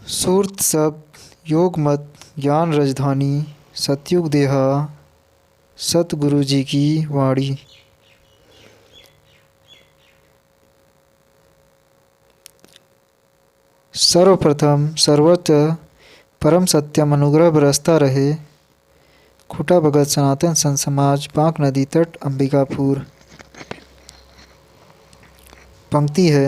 सूर्त शब्द योग मत ज्ञान राजधानी सतयुग देहा सतगुरु जी की वाणी। सर्वप्रथम सर्वोच्च परम सत्यम अनुग्रह बरसता रहे। खूटा भगत सनातन संत समाज बांक नदी तट अंबिकापुर। पंक्ति है।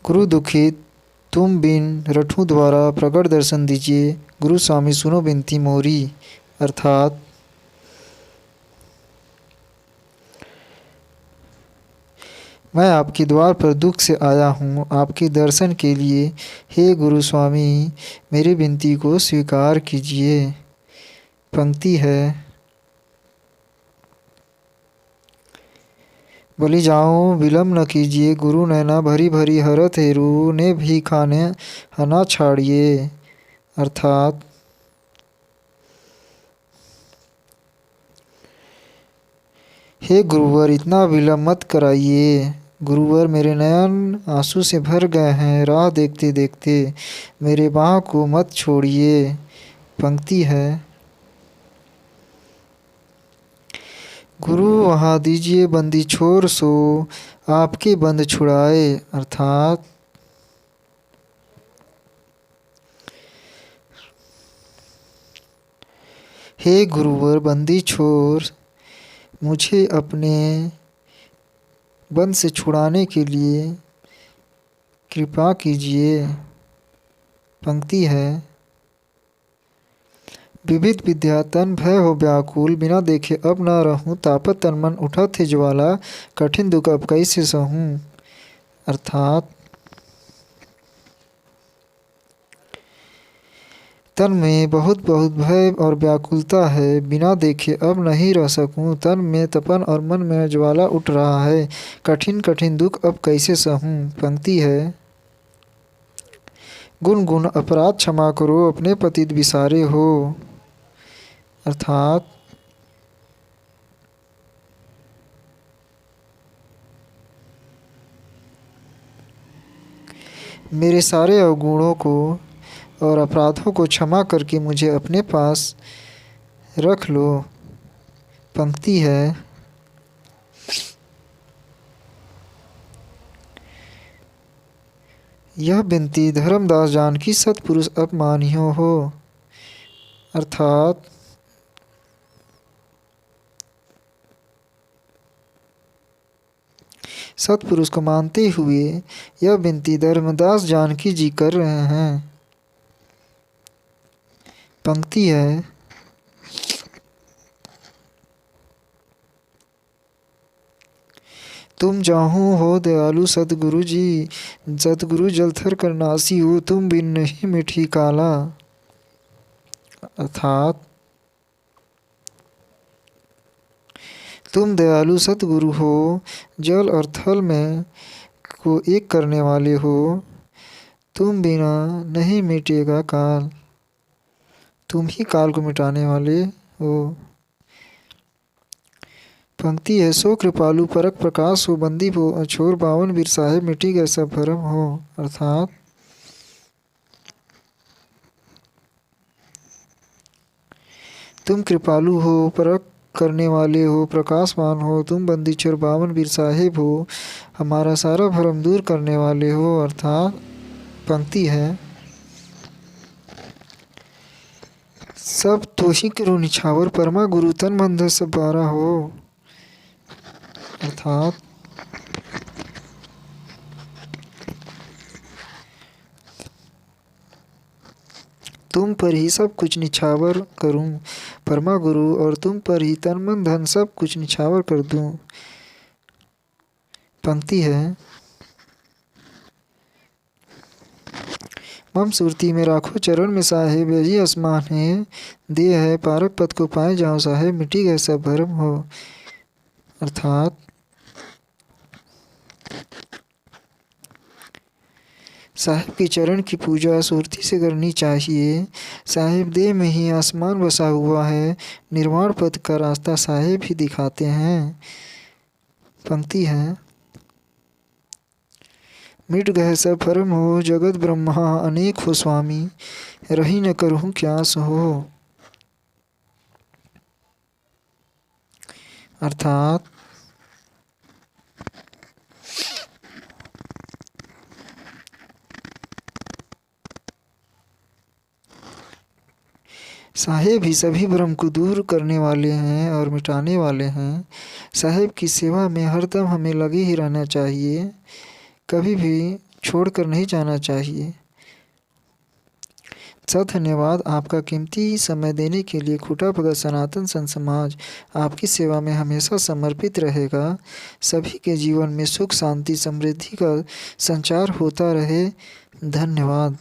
गुरु दुखित तुम बिन रठूं द्वारा प्रगट दर्शन दीजिए। गुरु स्वामी सुनो बिनती मोरी। अर्थात मैं आपके द्वार पर दुख से आया हूँ आपके दर्शन के लिए। हे गुरु स्वामी मेरी विनती को स्वीकार कीजिए। पंक्ति है। बलि जाऊं विलम्ब न कीजिए गुरु नैना भरी भरी हरत हेरु ने भी खाने हना छाड़िए। अर्थात हे गुरुवर इतना विलम्ब मत कराइए। गुरुवर मेरे नयन आंसू से भर गए हैं राह देखते देखते मेरे बाह को मत छोड़िए। पंक्ति है। गुरु वहाँ दीजिए बंदी छोर सो आपके बंद छुड़ाए। अर्थात हे गुरुवर बंदी छोर मुझे अपने बंद से छुड़ाने के लिए कृपा कीजिए। पंक्ति है। विविध विद्या तन भय हो व्याकुल बिना देखे अब न रहूं तापत तन मन उठत है ज्वाला कठिन दुख अब कैसे सहूं। अर्थात तन में बहुत बहुत भय और व्याकुलता है बिना देखे अब नहीं रह सकूं तन में तपन और मन में ज्वाला उठ रहा है कठिन कठिन दुख अब कैसे सहूं। पंक्ति है। गुण गुण अपराध क्षमा करो अपने पतित विसारे हो। अर्थात मेरे सारे अवगुणों को और अपराधों को क्षमा करके मुझे अपने पास रख लो। पंक्ति है। यह विनती धर्मदास जानकी सतपुरुष अपमानियो हो। अर्थात सतपुरुष को मानते हुए यह विनती धर्मदास जानकी जी कर रहे हैं। पंक्ति है। तुम जाहू हो दयालु सतगुरु जी सतगुरु जलथर करनासी हो तुम बिन नहीं मिठी काला। अर्थात तुम दयालु सतगुरु हो जल और थल में को एक करने वाले हो तुम बिना नहीं मिटेगा काल तुम ही काल को मिटाने वाले हो। पंक्ति है। सो कृपालु परक प्रकाश हो बंदी हो अछोर बावन वीर साहेब मिटी गए सब भरम हो। अर्थात तुम कृपालु हो परक करने वाले हो प्रकाशवान हो तुम बंदी छोर बावन वीर साहेब हो हमारा सारा भरम दूर करने वाले हो। अर्थात पंक्ति है। सब तो ही करो निछावर परमा गुरु तन मन धन सब बारा हो। अर्थात तुम पर ही सब कुछ निछावर करूं परमा गुरु और तुम पर ही तन मन धन सब कुछ निछावर कर दूं। पंक्ति है। मम सुरती में राखो चरण में साहेब यही आसमान है दे है पारक पद को पाए जाओ साहेब मिटी गए सब भरम हो। अर्थात साहिब के चरण की पूजा सुरती से करनी चाहिए। साहिब देह में ही आसमान बसा हुआ है निर्वाण पद का रास्ता साहिब ही दिखाते हैं। पंक्ति है। मिट गए सब भरम हो, जगत ब्रह्मा अनेक हो स्वामी, रही न करहूँ क्यास हो। अर्थात साहेब ही सभी भ्रम को दूर करने वाले हैं और मिटाने वाले हैं। साहेब की सेवा में हरदम हमें लगे ही रहना चाहिए, कभी भी छोड़कर नहीं जाना चाहिए। सर धन्यवाद, आपका कीमती समय देने के लिए। खूंटा भगत सनातन संत समाज आपकी सेवा में हमेशा समर्पित रहेगा। सभी के जीवन में सुख शांति समृद्धि का संचार होता रहे। धन्यवाद।